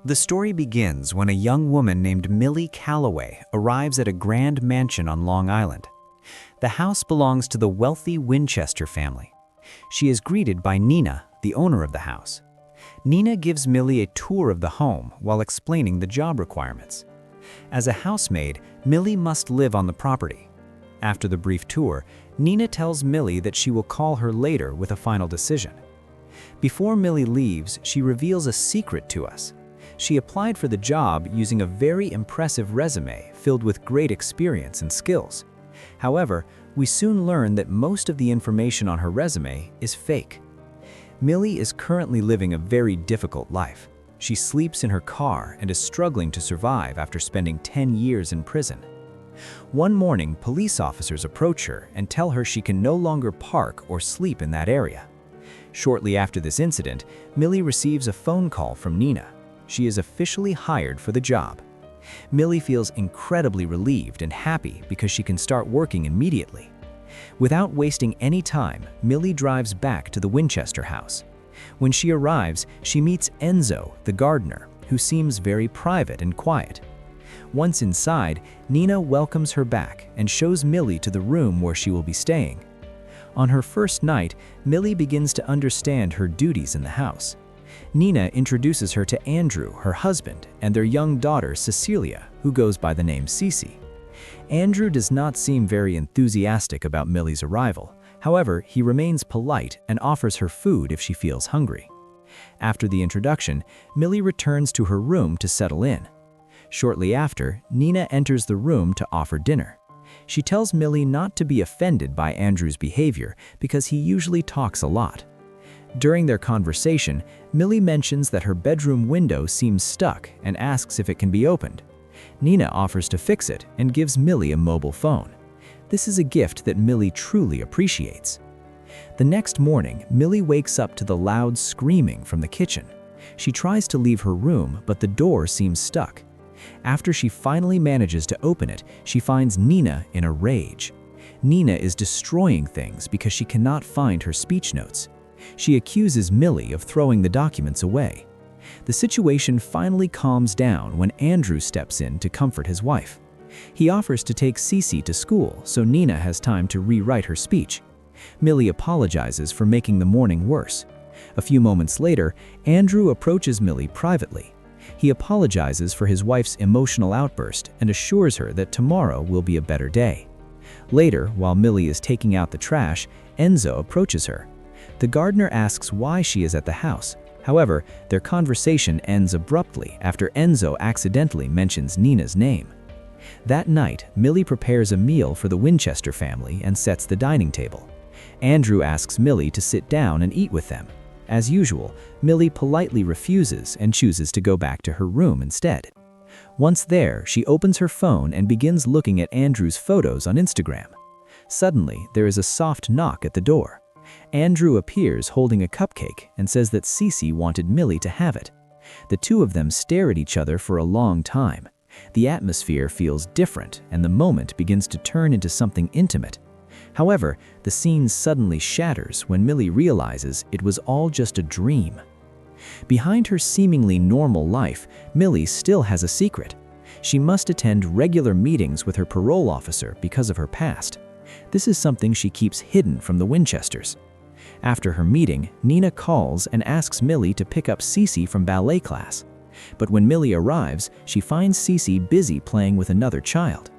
The story begins when a young woman named Millie Calloway arrives at a grand mansion on Long Island. The house belongs to the wealthy Winchester family. She is greeted by Nina, the owner of the house. Nina gives Millie a tour of the home while explaining the job requirements. As a housemaid, Millie must live on the property. After the brief tour, Nina tells Millie that she will call her later with a final decision. Before Millie leaves, she reveals a secret to us. She applied for the job using a very impressive resume filled with great experience and skills. However, we soon learn that most of the information on her resume is fake. Millie is currently living a very difficult life. She sleeps in her car and is struggling to survive after spending 10 years in prison. One morning, police officers approach her and tell her she can no longer park or sleep in that area. Shortly after this incident, Millie receives a phone call from Nina. She is officially hired for the job. Millie feels incredibly relieved and happy because she can start working immediately. Without wasting any time, Millie drives back to the Winchester house. When she arrives, she meets Enzo, the gardener, who seems very private and quiet. Once inside, Nina welcomes her back and shows Millie to the room where she will be staying. On her first night, Millie begins to understand her duties in the house. Nina introduces her to Andrew, her husband, and their young daughter Cecilia, who goes by the name Cece. Andrew does not seem very enthusiastic about Millie's arrival. However, he remains polite and offers her food if she feels hungry. After the introduction, Millie returns to her room to settle in. Shortly after, Nina enters the room to offer dinner. She tells Millie not to be offended by Andrew's behavior because he usually talks a lot. During their conversation, Millie mentions that her bedroom window seems stuck and asks if it can be opened. Nina offers to fix it and gives Millie a mobile phone. This is a gift that Millie truly appreciates. The next morning, Millie wakes up to the loud screaming from the kitchen. She tries to leave her room, but the door seems stuck. After she finally manages to open it, she finds Nina in a rage. Nina is destroying things because she cannot find her speech notes. She accuses Millie of throwing the documents away. The situation finally calms down when Andrew steps in to comfort his wife. He offers to take Cece to school so Nina has time to rewrite her speech. Millie apologizes for making the morning worse. A few moments later, Andrew approaches Millie privately. He apologizes for his wife's emotional outburst and assures her that tomorrow will be a better day. Later, while Millie is taking out the trash, Enzo approaches her. The gardener asks why she is at the house. However, their conversation ends abruptly after Enzo accidentally mentions Nina's name. That night, Millie prepares a meal for the Winchester family and sets the dining table. Andrew asks Millie to sit down and eat with them. As usual, Millie politely refuses and chooses to go back to her room instead. Once there, she opens her phone and begins looking at Andrew's photos on Instagram. Suddenly, there is a soft knock at the door. Andrew appears holding a cupcake and says that Cece wanted Millie to have it. The two of them stare at each other for a long time. The atmosphere feels different and the moment begins to turn into something intimate. However, the scene suddenly shatters when Millie realizes it was all just a dream. Behind her seemingly normal life, Millie still has a secret. She must attend regular meetings with her parole officer because of her past. This is something she keeps hidden from the Winchesters. After her meeting, Nina calls and asks Millie to pick up Cece from ballet class. But when Millie arrives, she finds Cece busy playing with another child.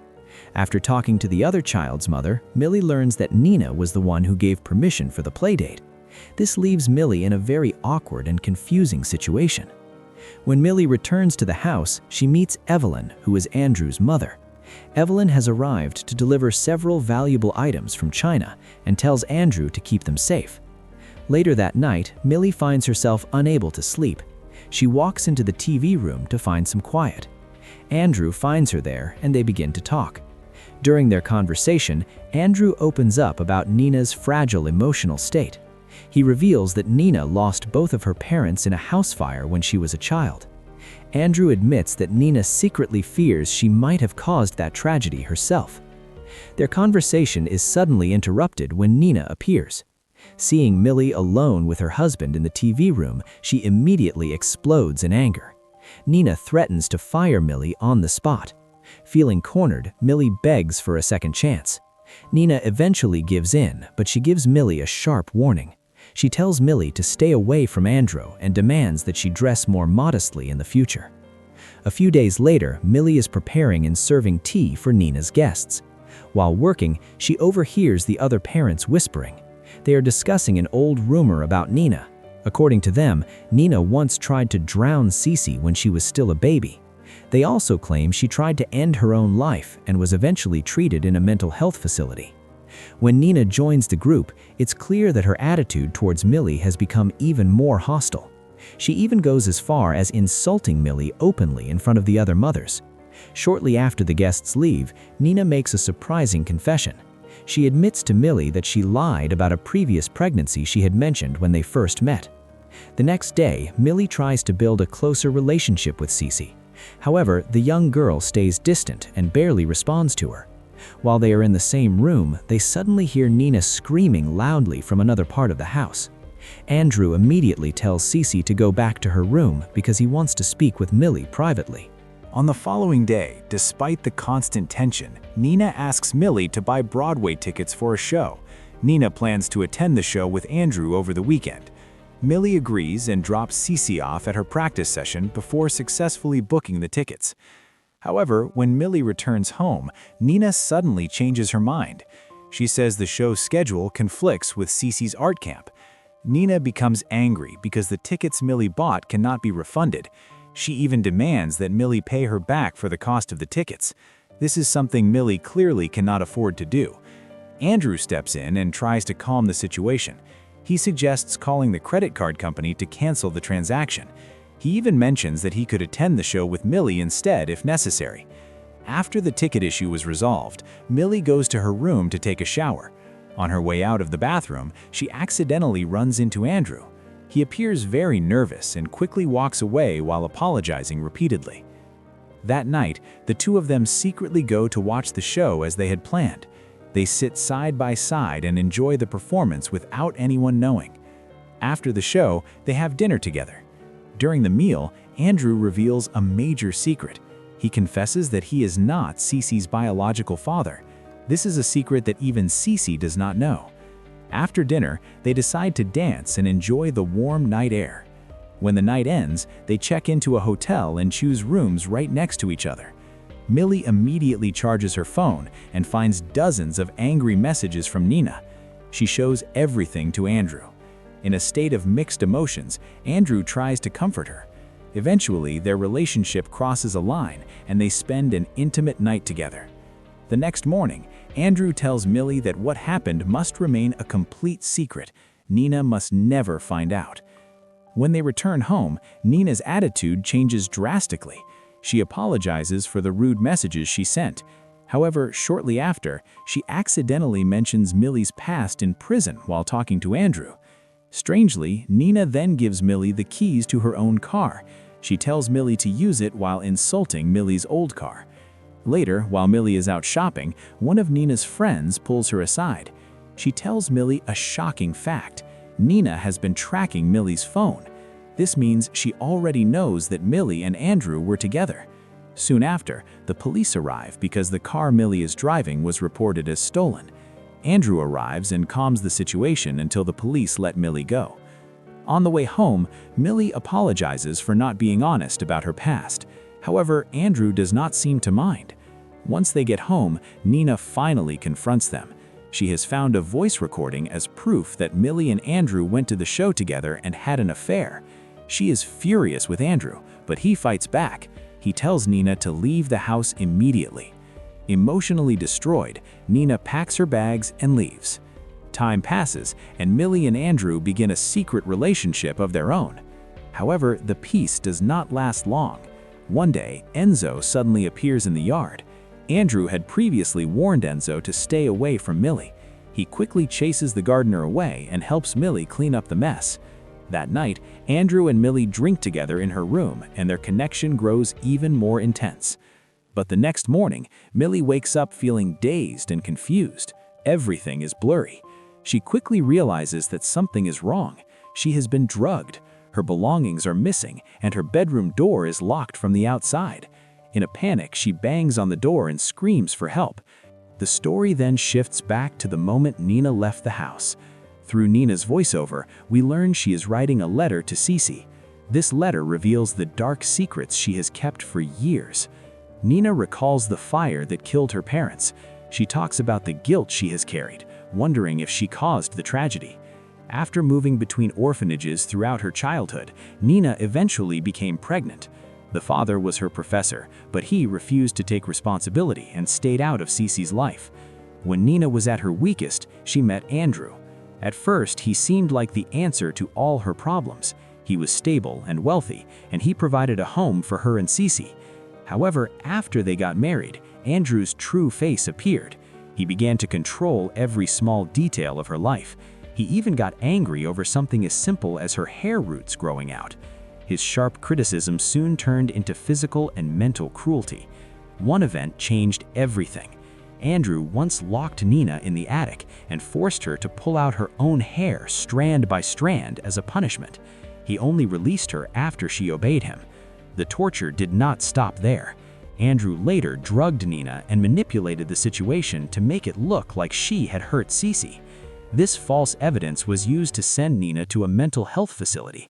After talking to the other child's mother, Millie learns that Nina was the one who gave permission for the playdate. This leaves Millie in a very awkward and confusing situation. When Millie returns to the house, she meets Evelyn, who is Andrew's mother. Evelyn has arrived to deliver several valuable items from China and tells Andrew to keep them safe. Later that night, Millie finds herself unable to sleep. She walks into the TV room to find some quiet. Andrew finds her there and they begin to talk. During their conversation, Andrew opens up about Nina's fragile emotional state. He reveals that Nina lost both of her parents in a house fire when she was a child. Andrew admits that Nina secretly fears she might have caused that tragedy herself. Their conversation is suddenly interrupted when Nina appears. Seeing Millie alone with her husband in the TV room, she immediately explodes in anger. Nina threatens to fire Millie on the spot. Feeling cornered, Millie begs for a second chance. Nina eventually gives in, but she gives Millie a sharp warning. She tells Millie to stay away from Andrew and demands that she dress more modestly in the future. A few days later, Millie is preparing and serving tea for Nina's guests. While working, she overhears the other parents whispering. They are discussing an old rumor about Nina. According to them, Nina once tried to drown Cece when she was still a baby. They also claim she tried to end her own life and was eventually treated in a mental health facility. When Nina joins the group, it's clear that her attitude towards Millie has become even more hostile. She even goes as far as insulting Millie openly in front of the other mothers. Shortly after the guests leave, Nina makes a surprising confession. She admits to Millie that she lied about a previous pregnancy she had mentioned when they first met. The next day, Millie tries to build a closer relationship with Cece. However, the young girl stays distant and barely responds to her. While they are in the same room, they suddenly hear Nina screaming loudly from another part of the house. Andrew immediately tells Cece to go back to her room because he wants to speak with Millie privately. On the following day, despite the constant tension, Nina asks Millie to buy Broadway tickets for a show. Nina plans to attend the show with Andrew over the weekend. Millie agrees and drops Cece off at her practice session before successfully booking the tickets. However, when Millie returns home, Nina suddenly changes her mind. She says the show's schedule conflicts with Cece's art camp. Nina becomes angry because the tickets Millie bought cannot be refunded. She even demands that Millie pay her back for the cost of the tickets. This is something Millie clearly cannot afford to do. Andrew steps in and tries to calm the situation. He suggests calling the credit card company to cancel the transaction. He even mentions that he could attend the show with Millie instead if necessary. After the ticket issue was resolved, Millie goes to her room to take a shower. On her way out of the bathroom, she accidentally runs into Andrew. He appears very nervous and quickly walks away while apologizing repeatedly. That night, the two of them secretly go to watch the show as they had planned. They sit side by side and enjoy the performance without anyone knowing. After the show, they have dinner together. During the meal, Andrew reveals a major secret. He confesses that he is not Cece's biological father. This is a secret that even Cece does not know. After dinner, they decide to dance and enjoy the warm night air. When the night ends, they check into a hotel and choose rooms right next to each other. Millie immediately charges her phone and finds dozens of angry messages from Nina. She shows everything to Andrew. In a state of mixed emotions, Andrew tries to comfort her. Eventually, their relationship crosses a line and they spend an intimate night together. The next morning, Andrew tells Millie that what happened must remain a complete secret. Nina must never find out. When they return home, Nina's attitude changes drastically. She apologizes for the rude messages she sent. However, shortly after, she accidentally mentions Millie's past in prison while talking to Andrew. Strangely, Nina then gives Millie the keys to her own car. She tells Millie to use it while insulting Millie's old car. Later, while Millie is out shopping, one of Nina's friends pulls her aside. She tells Millie a shocking fact. Nina has been tracking Millie's phone. This means she already knows that Millie and Andrew were together. Soon after, the police arrive because the car Millie is driving was reported as stolen. Andrew arrives and calms the situation until the police let Millie go. On the way home, Millie apologizes for not being honest about her past. However, Andrew does not seem to mind. Once they get home, Nina finally confronts them. She has found a voice recording as proof that Millie and Andrew went to the show together and had an affair. She is furious with Andrew, but he fights back. He tells Nina to leave the house immediately. Emotionally destroyed, Nina packs her bags and leaves. Time passes, and Millie and Andrew begin a secret relationship of their own. However, the peace does not last long. One day, Enzo suddenly appears in the yard. Andrew had previously warned Enzo to stay away from Millie. He quickly chases the gardener away and helps Millie clean up the mess. That night, Andrew and Millie drink together in her room, and their connection grows even more intense. But the next morning, Millie wakes up feeling dazed and confused. Everything is blurry. She quickly realizes that something is wrong. She has been drugged. Her belongings are missing, and her bedroom door is locked from the outside. In a panic, she bangs on the door and screams for help. The story then shifts back to the moment Nina left the house. Through Nina's voiceover, we learn she is writing a letter to Cece. This letter reveals the dark secrets she has kept for years. Nina recalls the fire that killed her parents. She talks about the guilt she has carried, wondering if she caused the tragedy. After moving between orphanages throughout her childhood, Nina eventually became pregnant. The father was her professor, but he refused to take responsibility and stayed out of Cece's life. When Nina was at her weakest, she met Andrew. At first, he seemed like the answer to all her problems. He was stable and wealthy, and he provided a home for her and Cece. However, after they got married, Andrew's true face appeared. He began to control every small detail of her life. He even got angry over something as simple as her hair roots growing out. His sharp criticism soon turned into physical and mental cruelty. One event changed everything. Andrew once locked Nina in the attic and forced her to pull out her own hair strand by strand as a punishment. He only released her after she obeyed him. The torture did not stop there. Andrew later drugged Nina and manipulated the situation to make it look like she had hurt Cece. This false evidence was used to send Nina to a mental health facility.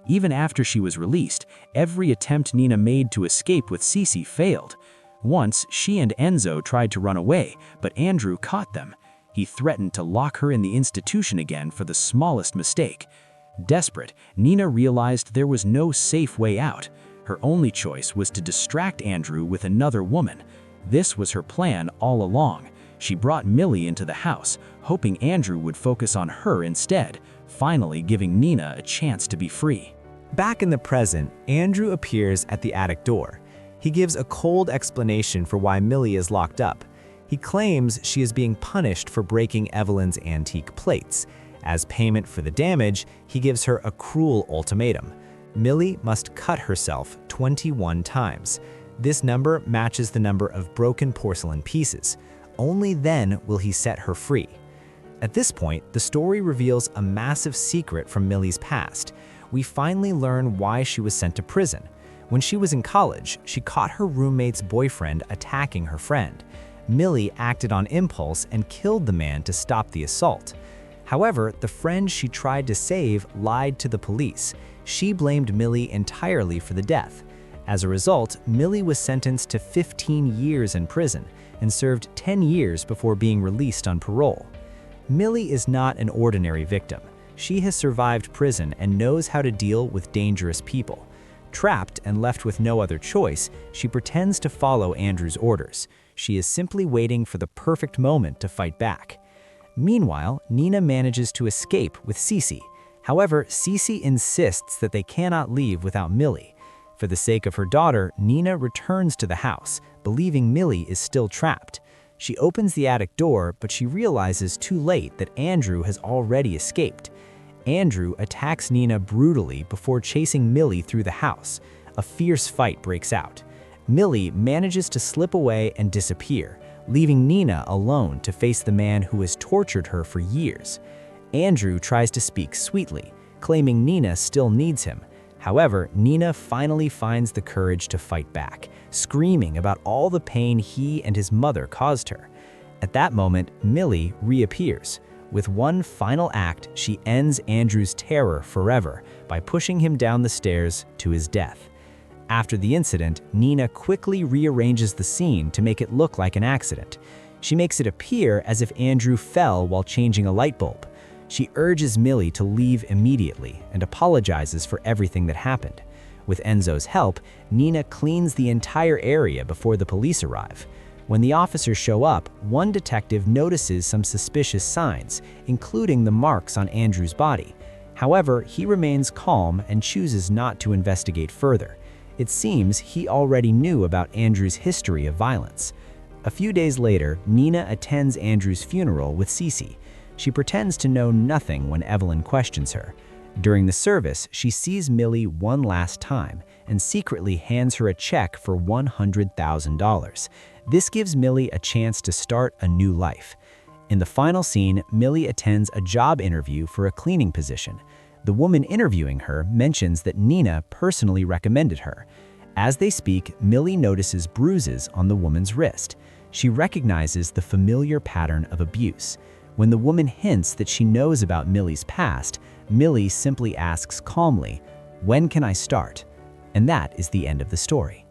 Even after she was released, every attempt Nina made to escape with Cece failed. Once, she and Enzo tried to run away, but Andrew caught them. He threatened to lock her in the institution again for the smallest mistake. Desperate, Nina realized there was no safe way out. Her only choice was to distract Andrew with another woman. This was her plan all along. She brought Millie into the house, hoping Andrew would focus on her instead, finally giving Nina a chance to be free. Back in the present, Andrew appears at the attic door. He gives a cold explanation for why Millie is locked up. He claims she is being punished for breaking Evelyn's antique plates. As payment for the damage, he gives her a cruel ultimatum. Millie must cut herself 21 times. This number matches the number of broken porcelain pieces. Only then will he set her free. At this point, the story reveals a massive secret from Millie's past. We finally learn why she was sent to prison. When she was in college, she caught her roommate's boyfriend attacking her friend. Millie acted on impulse and killed the man to stop the assault. However, the friend she tried to save lied to the police. She blamed Millie entirely for the death. As a result, Millie was sentenced to 15 years in prison and served 10 years before being released on parole. Millie is not an ordinary victim. She has survived prison and knows how to deal with dangerous people. Trapped and left with no other choice, she pretends to follow Andrew's orders. She is simply waiting for the perfect moment to fight back. Meanwhile, Nina manages to escape with Cece. However, Cece insists that they cannot leave without Millie. For the sake of her daughter, Nina returns to the house, believing Millie is still trapped. She opens the attic door, but she realizes too late that Andrew has already escaped. Andrew attacks Nina brutally before chasing Millie through the house. A fierce fight breaks out. Millie manages to slip away and disappear, leaving Nina alone to face the man who has tortured her for years. Andrew tries to speak sweetly, claiming Nina still needs him. However, Nina finally finds the courage to fight back, screaming about all the pain he and his mother caused her. At that moment, Millie reappears. With one final act, she ends Andrew's terror forever by pushing him down the stairs to his death. After the incident, Nina quickly rearranges the scene to make it look like an accident. She makes it appear as if Andrew fell while changing a light bulb. She urges Millie to leave immediately and apologizes for everything that happened. With Enzo's help, Nina cleans the entire area before the police arrive. When the officers show up, one detective notices some suspicious signs, including the marks on Andrew's body. However, he remains calm and chooses not to investigate further. It seems he already knew about Andrew's history of violence. A few days later, Nina attends Andrew's funeral with Cece. She pretends to know nothing when Evelyn questions her. During the service, she sees Millie one last time and secretly hands her a check for $100,000. This gives Millie a chance to start a new life. In the final scene, Millie attends a job interview for a cleaning position. The woman interviewing her mentions that Nina personally recommended her. As they speak, Millie notices bruises on the woman's wrist. She recognizes the familiar pattern of abuse. When the woman hints that she knows about Millie's past, Millie simply asks calmly, "When can I start?" And that is the end of the story.